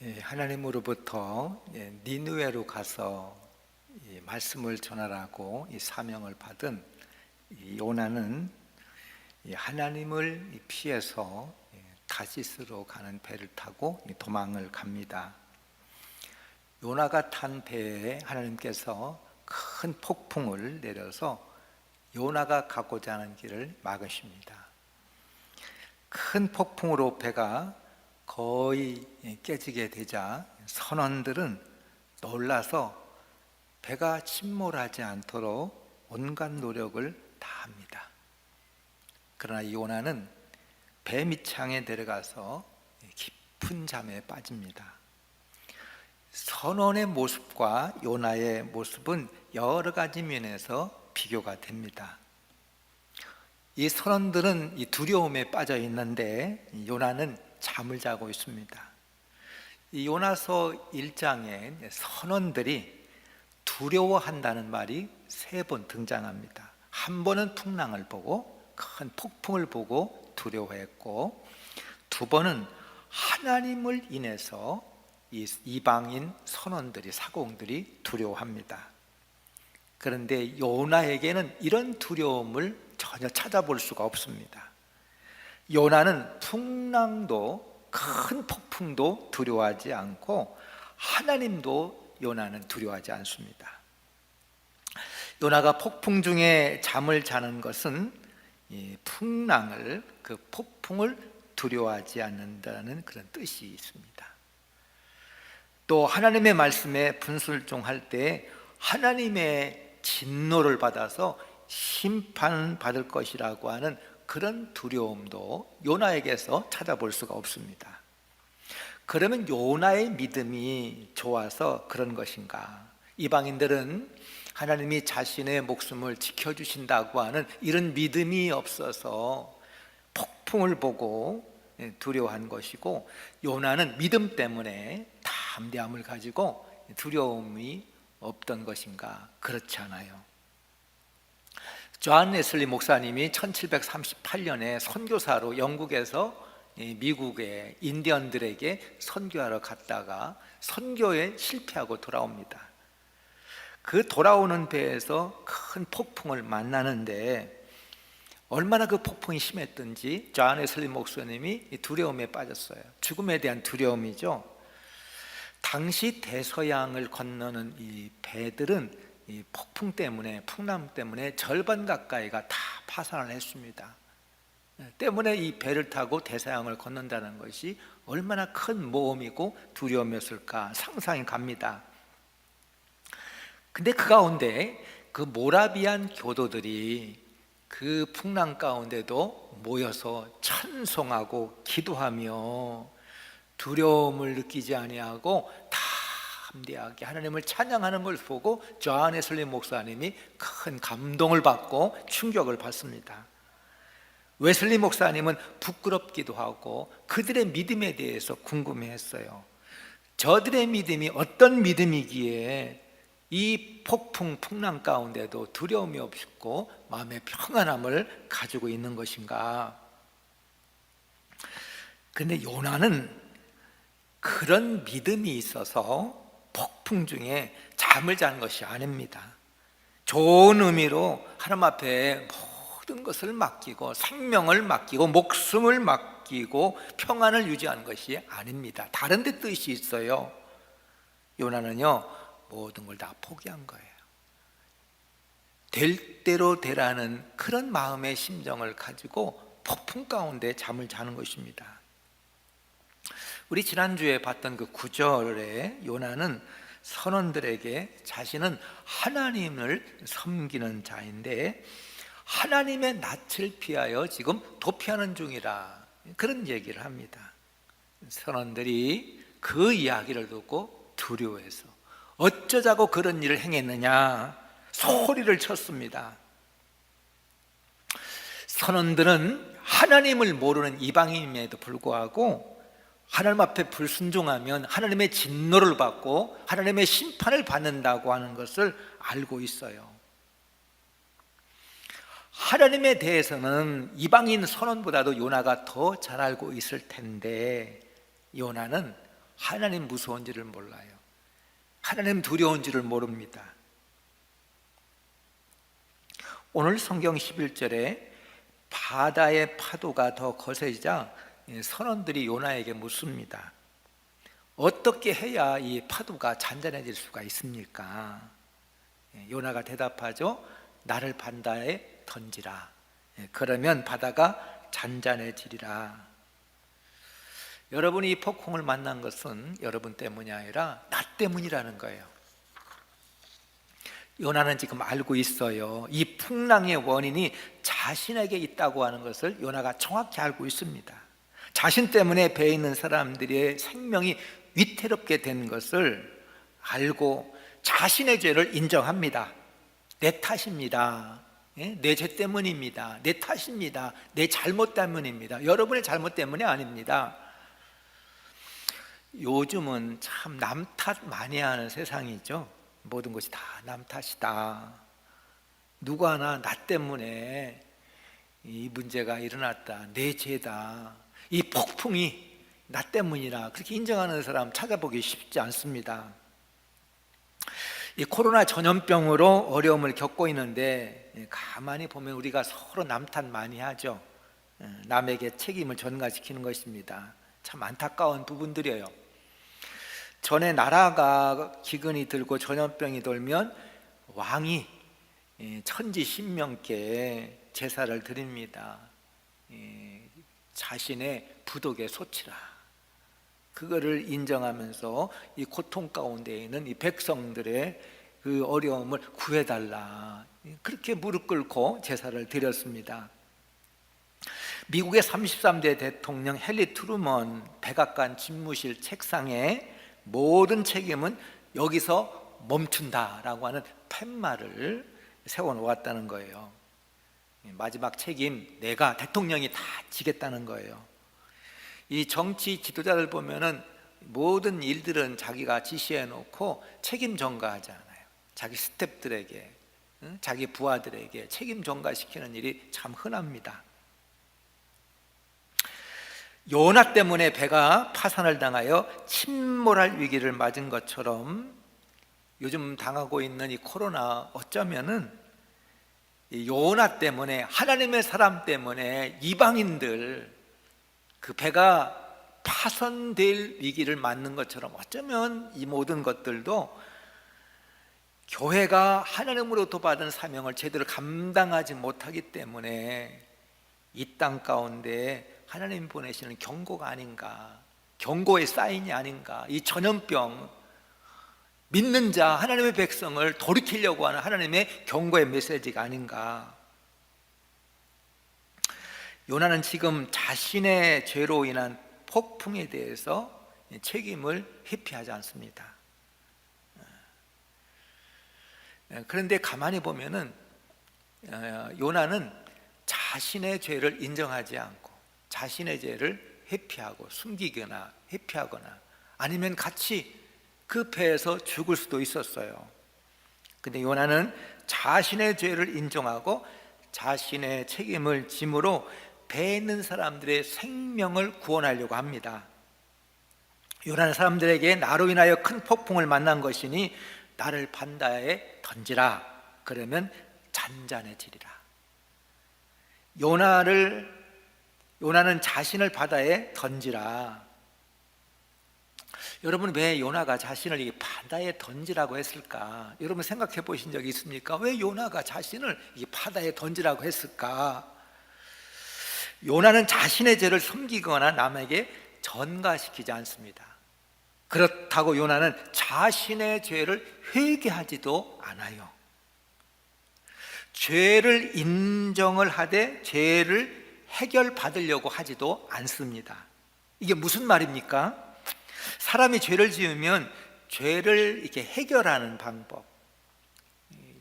하나님으로부터 니느웨로 가서 말씀을 전하라고 사명을 받은 요나는 하나님을 피해서 다시스로 가는 배를 타고 도망을 갑니다. 요나가 탄 배에 하나님께서 큰 폭풍을 내려서 요나가 가고자 하는 길을 막으십니다. 큰 폭풍으로 배가 거의 깨지게 되자 선원들은 놀라서 배가 침몰하지 않도록 온갖 노력을 다합니다. 그러나 요나는 배 밑창에 내려가서 깊은 잠에 빠집니다. 선원의 모습과 요나의 모습은 여러 가지 면에서 비교가 됩니다. 이 선원들은 이 두려움에 빠져 있는데 요나는 잠을 자고 있습니다. 이 요나서 1장에 선원들이 두려워한다는 말이 3번 등장합니다. 한 번은 풍랑을 보고 큰 폭풍을 보고 두려워했고, 2번은 하나님을 인해서 이 이방인 선원들이 사공들이 두려워합니다. 그런데 요나에게는 이런 두려움을 전혀 찾아볼 수가 없습니다. 요나는 풍랑도 큰 폭풍도 두려워하지 않고 하나님도 요나는 두려워하지 않습니다. 요나가 폭풍 중에 잠을 자는 것은 이 풍랑을, 그 폭풍을 두려워하지 않는다는 그런 뜻이 있습니다. 또 하나님의 말씀에 분순종할 때 하나님의 진노를 받아서 심판받을 것이라고 하는 그런 두려움도 요나에게서 찾아볼 수가 없습니다. 그러면 요나의 믿음이 좋아서 그런 것인가? 이방인들은 하나님이 자신의 목숨을 지켜주신다고 하는 이런 믿음이 없어서 폭풍을 보고 두려워한 것이고, 요나는 믿음 때문에 담대함을 가지고 두려움이 없던 것인가? 그렇지 않아요. 존 웨슬리 목사님이 1738년에 선교사로 영국에서 미국의 인디언들에게 선교하러 갔다가 선교에 실패하고 돌아옵니다. 그 돌아오는 배에서 큰 폭풍을 만나는데 얼마나 그 폭풍이 심했던지 존 웨슬리 목사님이 두려움에 빠졌어요. 죽음에 대한 두려움이죠. 당시 대서양을 건너는 이 배들은 이 폭풍 때문에, 풍랑 때문에 절반 가까이가 다 파산을 했습니다. 때문에 이 배를 타고 대서양을 건넌다는 것이 얼마나 큰 모험이고 두려움이었을까 상상이 갑니다. 근데 그 가운데 그 모라비안 교도들이 그 풍랑 가운데도 모여서 찬송하고 기도하며 두려움을 느끼지 아니하고 담대하게 하나님을 찬양하는 걸 보고 존 웨슬리 목사님이 큰 감동을 받고 충격을 받습니다. 웨슬리 목사님은 부끄럽기도 하고 그들의 믿음에 대해서 궁금해했어요. 저들의 믿음이 어떤 믿음이기에 이 폭풍, 풍랑 가운데도 두려움이 없고 마음의 평안함을 가지고 있는 것인가? 근데 요나는 그런 믿음이 있어서 폭풍 중에 잠을 자는 것이 아닙니다. 좋은 의미로 하나님 앞에 모든 것을 맡기고 생명을 맡기고 목숨을 맡기고 평안을 유지하는 것이 아닙니다. 다른 데 뜻이 있어요. 요나는요, 모든 걸 다 포기한 거예요. 될 대로 되라는 그런 마음의 심정을 가지고 폭풍 가운데 잠을 자는 것입니다. 우리 지난주에 봤던 그 9절에 요나는 선원들에게 자신은 하나님을 섬기는 자인데 하나님의 낯을 피하여 지금 도피하는 중이라, 그런 얘기를 합니다. 선원들이 그 이야기를 듣고 두려워해서 어쩌자고 그런 일을 행했느냐 소리를 쳤습니다. 선원들은 하나님을 모르는 이방인임에도 불구하고 하나님 앞에 불순종하면 하나님의 진노를 받고 하나님의 심판을 받는다고 하는 것을 알고 있어요. 하나님에 대해서는 이방인 선원보다도 요나가 더 잘 알고 있을 텐데 요나는 하나님 무서운지를 몰라요. 하나님 두려운지를 모릅니다. 오늘 성경 11절에 바다의 파도가 더 거세지자 선원들이 요나에게 묻습니다. 어떻게 해야 이 파도가 잔잔해질 수가 있습니까? 요나가 대답하죠. 나를 바다에 던지라. 그러면 바다가 잔잔해지리라. 여러분이 이 폭풍을 만난 것은 여러분 때문이 아니라 나 때문이라는 거예요. 요나는 지금 알고 있어요. 이 풍랑의 원인이 자신에게 있다고 하는 것을 요나가 정확히 알고 있습니다. 자신 때문에 배에 있는 사람들의 생명이 위태롭게 된 것을 알고 자신의 죄를 인정합니다. 내 탓입니다. 내 죄 때문입니다. 내 탓입니다. 내 잘못 때문입니다. 여러분의 잘못 때문이 아닙니다. 요즘은 참 남 탓 많이 하는 세상이죠. 모든 것이 다 남 탓이다. 누구 하나 나 때문에 이 문제가 일어났다. 내 죄다. 이 폭풍이 나 때문이라 그렇게 인정하는 사람 찾아보기 쉽지 않습니다. 이 코로나 전염병으로 어려움을 겪고 있는데 가만히 보면 우리가 서로 남 탓 많이 하죠. 남에게 책임을 전가시키는 것입니다. 참 안타까운 부분들이에요. 전에 나라가 기근이 들고 전염병이 돌면 왕이 천지 신명께 제사를 드립니다. 자신의 부덕의 소치라. 그거를 인정하면서 이 고통 가운데 있는 이 백성들의 그 어려움을 구해달라. 그렇게 무릎 꿇고 제사를 드렸습니다. 미국의 33대 대통령 헨리 트루먼 백악관 집무실 책상에 모든 책임은 여기서 멈춘다라고 하는 팻말을 세워놓았다는 거예요. 마지막 책임 내가 대통령이 다 지겠다는 거예요. 이 정치 지도자들 보면은 모든 일들은 자기가 지시해 놓고 책임 전가하지 않아요. 자기 스태프들에게, 자기 부하들에게 책임 전가시키는 일이 참 흔합니다. 요나 때문에 배가 파산을 당하여 침몰할 위기를 맞은 것처럼 요즘 당하고 있는 이 코로나 어쩌면은 이 요나 때문에, 하나님의 사람 때문에 이방인들 그 배가 파손될 위기를 맞는 것처럼 어쩌면 이 모든 것들도 교회가 하나님으로부터 받은 사명을 제대로 감당하지 못하기 때문에 이 땅 가운데 하나님 보내시는 경고가 아닌가, 경고의 사인이 아닌가. 이 전염병, 믿는 자 하나님의 백성을 돌이키려고 하는 하나님의 경고의 메시지가 아닌가. 요나는 지금 자신의 죄로 인한 폭풍에 대해서 책임을 회피하지 않습니다. 그런데 가만히 보면은 요나는 자신의 죄를 인정하지 않고 자신의 죄를 회피하고 숨기거나 회피하거나 아니면 같이 그 배에서 죽을 수도 있었어요. 근데 요나는 자신의 죄를 인정하고 자신의 책임을 짐으로 배에 있는 사람들의 생명을 구원하려고 합니다. 요나는 사람들에게 나로 인하여 큰 폭풍을 만난 것이니 나를 바다에 던지라. 그러면 잔잔해지리라. 요나는 자신을 바다에 던지라. 여러분, 왜 요나가 자신을 이 바다에 던지라고 했을까? 여러분 생각해 보신 적이 있습니까? 왜 요나가 자신을 이 바다에 던지라고 했을까? 요나는 자신의 죄를 숨기거나 남에게 전가시키지 않습니다. 그렇다고 요나는 자신의 죄를 회개하지도 않아요. 죄를 인정을 하되 죄를 해결받으려고 하지도 않습니다. 이게 무슨 말입니까? 사람이 죄를 지으면 죄를 이렇게 해결하는 방법,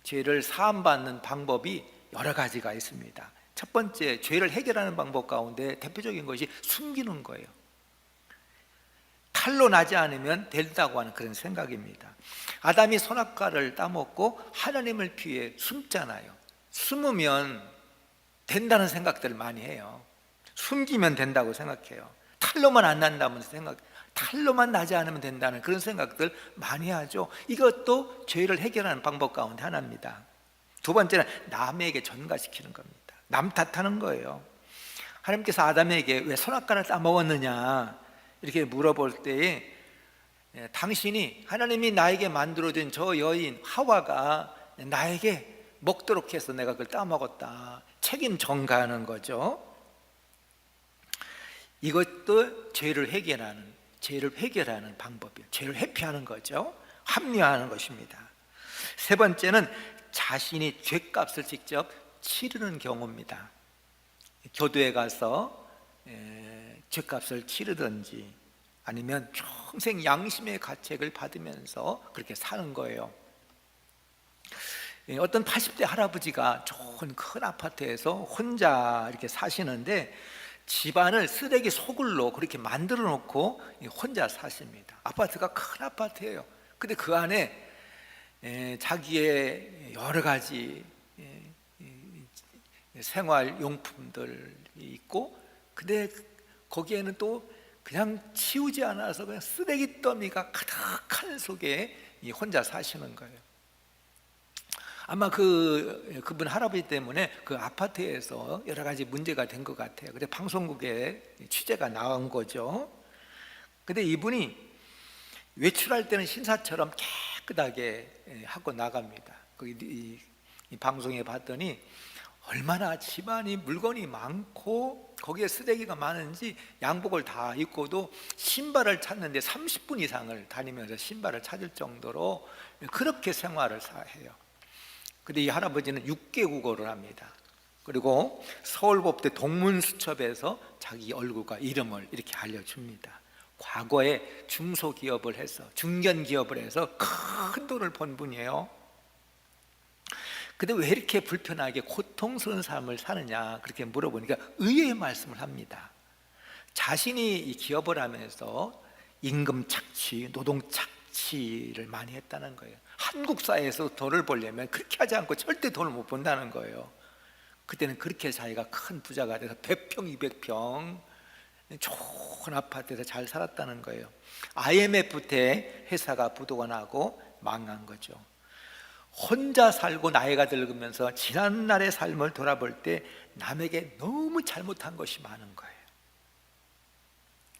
죄를 사함받는 방법이 여러 가지가 있습니다. 첫 번째, 죄를 해결하는 방법 가운데 대표적인 것이 숨기는 거예요. 탈로 나지 않으면 된다고 하는 그런 생각입니다. 아담이 선악과를 따먹고 하나님을 피해 숨잖아요. 숨으면 된다는 생각들을 많이 해요. 숨기면 된다고 생각해요. 탈로만 안 난다면 탈로만 나지 않으면 된다는 그런 생각들 많이 하죠. 이것도 죄를 해결하는 방법 가운데 하나입니다. 두 번째는 남에게 전가시키는 겁니다. 남 탓하는 거예요. 하나님께서 아담에게 왜 선악과를 따먹었느냐 이렇게 물어볼 때에 당신이 하나님이 나에게 만들어준 저 여인 하와가 나에게 먹도록 해서 내가 그걸 따먹었다, 책임 전가하는 거죠. 이것도 죄를 해결하는 방법이에요. 죄를 회피하는 거죠. 합리화하는 것입니다. 세 번째는 자신이 죄값을 직접 치르는 경우입니다. 교도에 가서 죄값을 치르든지 아니면 평생 양심의 가책을 받으면서 그렇게 사는 거예요. 어떤 80대 할아버지가 좋은 큰 아파트에서 혼자 이렇게 사시는데 집안을 쓰레기 소굴로 그렇게 만들어 놓고 혼자 사십니다. 아파트가 큰 아파트예요. 근데 그 안에 자기의 여러 가지 생활용품들이 있고, 근데 거기에는 또 그냥 치우지 않아서 그냥 쓰레기 더미가 가득한 속에 혼자 사시는 거예요. 아마 그분 할아버지 때문에 그 아파트에서 여러 가지 문제가 된 것 같아요. 그래서 방송국에 취재가 나온 거죠. 근데 이분이 외출할 때는 신사처럼 깨끗하게 하고 나갑니다. 이 방송에 봤더니 얼마나 집안이 물건이 많고 거기에 쓰레기가 많은지 양복을 다 입고도 신발을 찾는데 30분 이상을 다니면서 신발을 찾을 정도로 그렇게 생활을 해요. 근데 이 할아버지는 6개 국어를 합니다. 그리고 서울법대 동문수첩에서 자기 얼굴과 이름을 이렇게 알려줍니다. 과거에 중소기업을 해서 중견기업을 해서 큰 돈을 번 분이에요. 근데 왜 이렇게 불편하게 고통스러운 삶을 사느냐 그렇게 물어보니까 의외의 말씀을 합니다. 자신이 이 기업을 하면서 임금 착취, 노동 착취를 많이 했다는 거예요. 한국 사회에서 돈을 벌려면 그렇게 하지 않고 절대 돈을 못 번다는 거예요. 그때는 그렇게 자기가 큰 부자가 돼서 100평, 200평 좋은 아파트에서 잘 살았다는 거예요. IMF 때 회사가 부도가 나고 망한 거죠. 혼자 살고 나이가 들면서 지난날의 삶을 돌아볼 때 남에게 너무 잘못한 것이 많은 거예요.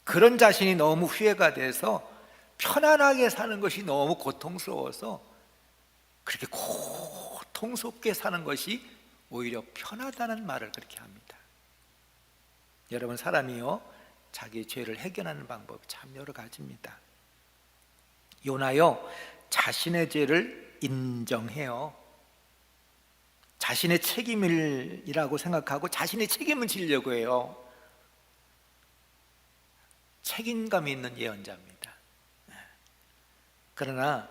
그런 자신이 너무 후회가 돼서 편안하게 사는 것이 너무 고통스러워서 그렇게 고통스럽게 사는 것이 오히려 편하다는 말을 그렇게 합니다. 여러분, 사람이요 자기 죄를 해결하는 방법이 참 여러 가지입니다. 요나요 자신의 죄를 인정해요. 자신의 책임이라고 생각하고 자신의 책임을 지려고 해요. 책임감 있는 예언자입니다. 그러나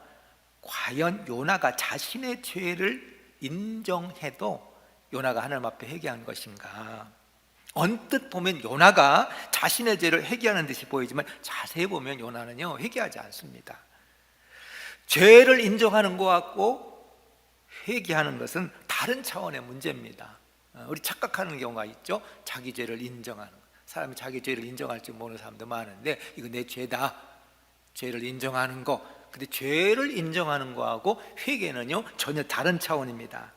과연 요나가 자신의 죄를 인정해도 요나가 하나님 앞에 회개한 것인가? 언뜻 보면 요나가 자신의 죄를 회개하는 듯이 보이지만 자세히 보면 요나는요 회개하지 않습니다. 죄를 인정하는 것 같고 회개하는 것은 다른 차원의 문제입니다. 우리 착각하는 경우가 있죠. 자기 죄를 인정하는 것. 사람이 자기 죄를 인정할 줄 모르는 사람도 많은데 이거 내 죄다, 죄를 인정하는 거. 근데 죄를 인정하는 거하고 회개는요 전혀 다른 차원입니다.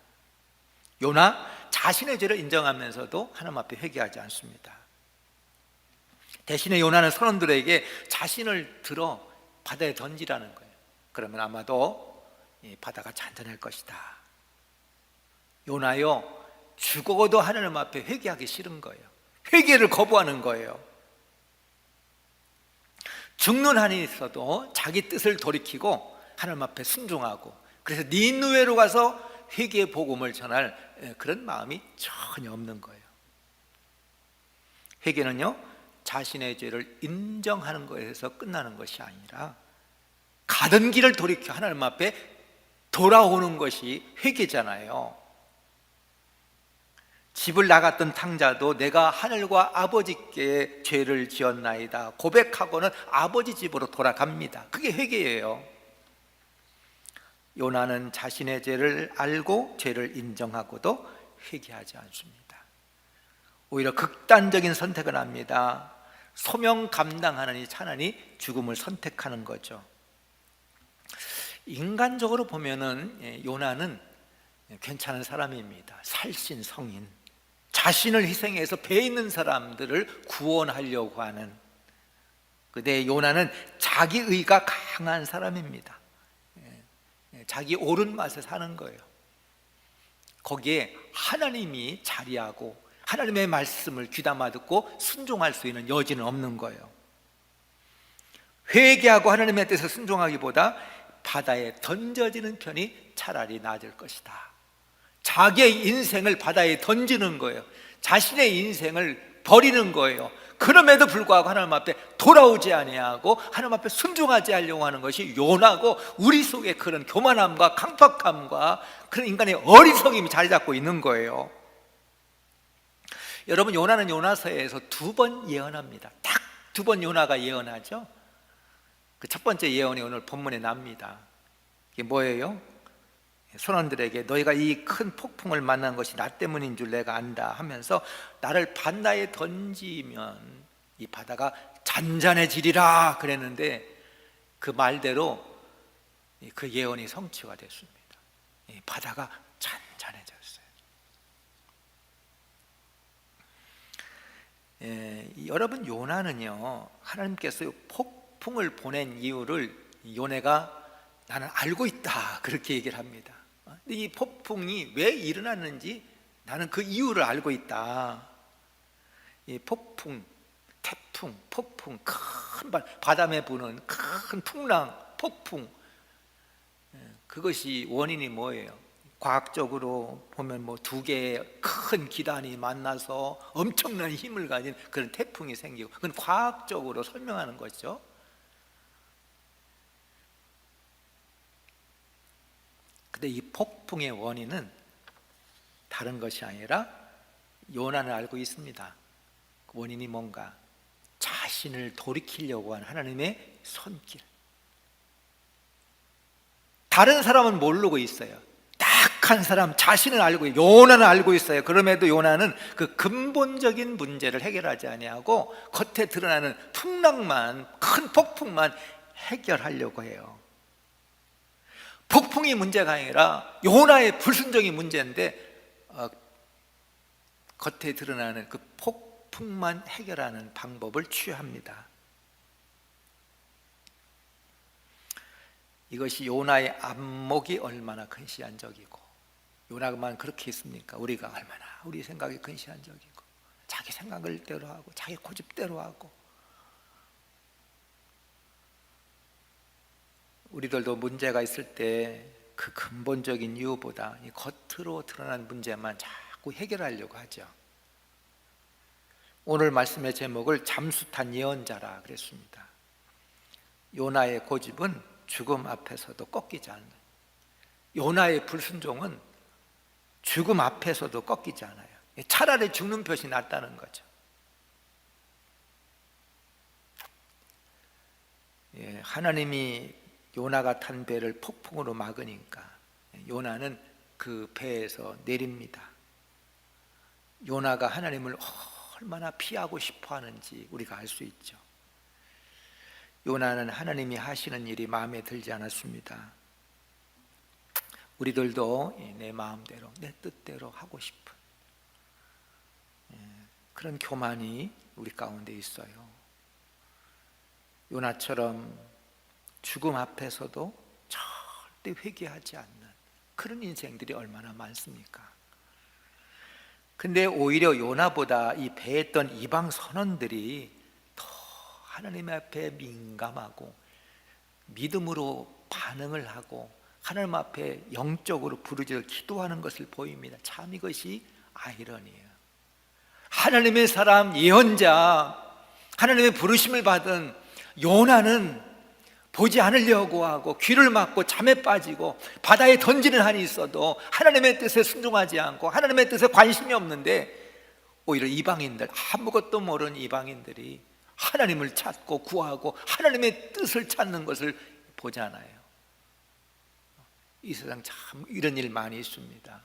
요나 자신의 죄를 인정하면서도 하나님 앞에 회개하지 않습니다. 대신에 요나는 선원들에게 자신을 들어 바다에 던지라는 거예요. 그러면 아마도 바다가 잔잔할 것이다. 요나요 죽어도 하나님 앞에 회개하기 싫은 거예요. 회개를 거부하는 거예요. 죽는 한이 있어도 자기 뜻을 돌이키고 하나님 앞에 순종하고, 그래서 니느웨로 가서 회개의 복음을 전할 그런 마음이 전혀 없는 거예요. 회개는요 자신의 죄를 인정하는 것에서 끝나는 것이 아니라 가던 길을 돌이켜 하나님 앞에 돌아오는 것이 회개잖아요. 집을 나갔던 탕자도 내가 하늘과 아버지께 죄를 지었나이다 고백하고는 아버지 집으로 돌아갑니다. 그게 회개예요. 요나는 자신의 죄를 알고 죄를 인정하고도 회개하지 않습니다. 오히려 극단적인 선택을 합니다. 소명 감당하느니 차라리 죽음을 선택하는 거죠. 인간적으로 보면은 요나는 괜찮은 사람입니다. 살신 성인, 자신을 희생해서 배 있는 사람들을 구원하려고 하는. 근데 요나는 자기의가 강한 사람입니다. 자기 옳은 맛에 사는 거예요. 거기에 하나님이 자리하고 하나님의 말씀을 귀담아 듣고 순종할 수 있는 여지는 없는 거예요. 회개하고 하나님의 뜻에 순종하기보다 바다에 던져지는 편이 차라리 나을 것이다. 자기의 인생을 바다에 던지는 거예요. 자신의 인생을 버리는 거예요. 그럼에도 불구하고 하나님 앞에 돌아오지 아니하고 하나님 앞에 순종하지 않으려고 하는 것이 요나고, 우리 속에 그런 교만함과 강팍함과 그런 인간의 어리석임이 자리 잡고 있는 거예요. 여러분, 요나는 요나서에서 2번 예언합니다. 딱 2번 요나가 예언하죠. 그 첫 번째 예언이 오늘 본문에 납니다. 이게 뭐예요? 선원들에게 너희가 이 큰 폭풍을 만난 것이 나 때문인 줄 내가 안다 하면서 나를 바다에 던지면 이 바다가 잔잔해지리라 그랬는데, 그 말대로 그 예언이 성취가 됐습니다. 이 바다가 잔잔해졌어요. 여러분, 요나는요, 하나님께서 폭풍을 보낸 이유를 요나가 나는 알고 있다 그렇게 얘기를 합니다. 근데 이 폭풍이 왜 일어났는지 나는 그 이유를 알고 있다. 이 폭풍, 태풍, 폭풍, 큰 바람에 부는 큰 풍랑, 폭풍, 그것이 원인이 뭐예요? 과학적으로 보면 뭐 2개의 큰 기단이 만나서 엄청난 힘을 가진 그런 태풍이 생기고, 그건 과학적으로 설명하는 거죠. 근데 이 폭풍의 원인은 다른 것이 아니라 요나는 알고 있습니다. 그 원인이 뭔가? 자신을 돌이키려고 하는 하나님의 손길. 다른 사람은 모르고 있어요. 딱 한 사람 자신은 알고 있어요. 요나는 알고 있어요. 그럼에도 요나는 그 근본적인 문제를 해결하지 아니하고 겉에 드러나는 풍랑만, 큰 폭풍만 해결하려고 해요. 폭풍이 문제가 아니라 요나의 불순종이 문제인데 겉에 드러나는 그 폭풍만 해결하는 방법을 취합니다. 이것이 요나의 안목이 얼마나 근시안적이고, 요나만 그렇게 있습니까? 우리가 얼마나 우리 생각이 근시안적이고, 자기 생각을 대로 하고 자기 고집대로 하고. 우리들도 문제가 있을 때 그 근본적인 이유보다 이 겉으로 드러난 문제만 자꾸 해결하려고 하죠. 오늘 말씀의 제목을 잠수탄 예언자라 그랬습니다. 요나의 고집은 죽음 앞에서도 꺾이지 않는, 요나의 불순종은 죽음 앞에서도 꺾이지 않아요. 차라리 죽는 것이 낫다는 거죠. 하나님이 요나가 탄 배를 폭풍으로 막으니까 요나는 그 배에서 내립니다. 요나가 하나님을 얼마나 피하고 싶어 하는지 우리가 알 수 있죠. 요나는 하나님이 하시는 일이 마음에 들지 않았습니다. 우리들도 내 마음대로 내 뜻대로 하고 싶은 그런 교만이 우리 가운데 있어요. 요나처럼 죽음 앞에서도 절대 회개하지 않는 그런 인생들이 얼마나 많습니까? 근데 오히려 요나보다 이 배에 있던 이방 선원들이 더 하나님 앞에 민감하고 믿음으로 반응을 하고 하나님 앞에 영적으로 부르짖어 기도하는 것을 보입니다. 참 이것이 아이러니예요. 하나님의 사람 예언자, 하나님의 부르심을 받은 요나는 보지 않으려고 하고 귀를 막고 잠에 빠지고 바다에 던지는 한이 있어도 하나님의 뜻에 순종하지 않고 하나님의 뜻에 관심이 없는데, 오히려 이방인들, 아무것도 모르는 이방인들이 하나님을 찾고 구하고 하나님의 뜻을 찾는 것을 보잖아요. 이 세상 참 이런 일 많이 있습니다.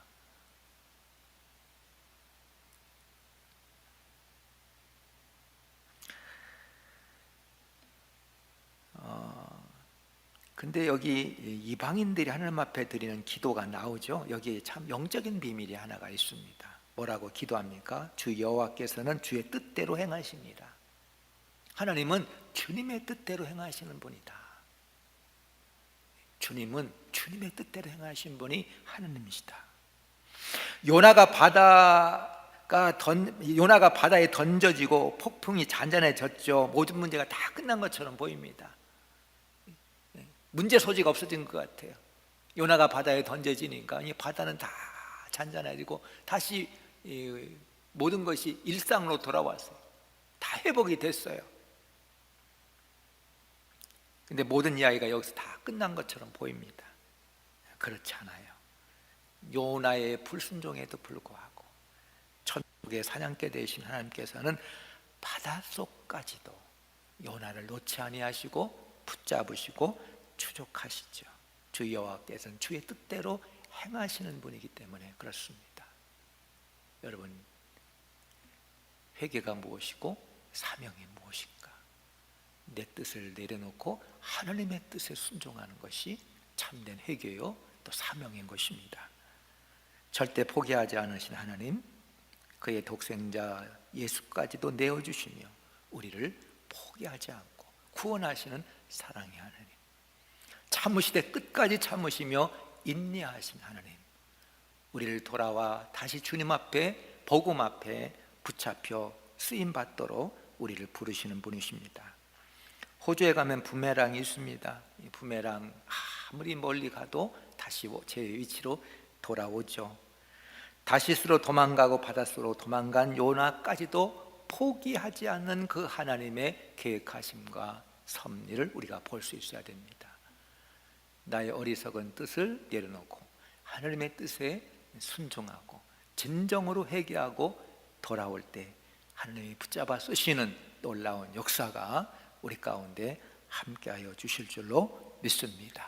근데 여기 이방인들이 하나님 앞에 드리는 기도가 나오죠. 여기에 참 영적인 비밀이 하나가 있습니다. 뭐라고 기도합니까? 주 여호와께서는 주의 뜻대로 행하십니다. 하나님은 주님의 뜻대로 행하시는 분이다. 주님은 주님의 뜻대로 행하신 분이 하나님이시다. 요나가 바다에 던져지고 폭풍이 잔잔해졌죠. 모든 문제가 다 끝난 것처럼 보입니다. 문제 소지가 없어진 것 같아요. 요나가 바다에 던져지니까 이 바다는 다 잔잔해지고 다시 모든 것이 일상으로 돌아왔어요. 다 회복이 됐어요. 근데 모든 이야기가 여기서 다 끝난 것처럼 보입니다. 그렇지 않아요. 요나의 불순종에도 불구하고 천국의 사냥개 되신 하나님께서는 바닷속까지도 요나를 놓지 아니하시고 붙잡으시고 추적하시죠. 주 여호와께서는 주의 뜻대로 행하시는 분이기 때문에 그렇습니다. 여러분, 회개가 무엇이고 사명이 무엇인가? 내 뜻을 내려놓고 하나님의 뜻에 순종하는 것이 참된 회개요 또 사명인 것입니다. 절대 포기하지 않으신 하나님, 그의 독생자 예수까지도 내어주시며 우리를 포기하지 않고 구원하시는 사랑의 하나님, 참으시되 끝까지 참으시며 인내하신 하나님, 우리를 돌아와 다시 주님 앞에 복음 앞에 붙잡혀 쓰임받도록 우리를 부르시는 분이십니다. 호주에 가면 부메랑이 있습니다. 이 부메랑 아무리 멀리 가도 다시 제 위치로 돌아오죠. 다시스로 도망가고 바닷속으로 도망간 요나까지도 포기하지 않는 그 하나님의 계획하심과 섭리를 우리가 볼 수 있어야 됩니다. 나의 어리석은 뜻을 내려놓고 하나님의 뜻에 순종하고 진정으로 회개하고 돌아올 때 하나님이 붙잡아 쓰시는 놀라운 역사가 우리 가운데 함께하여 주실 줄로 믿습니다.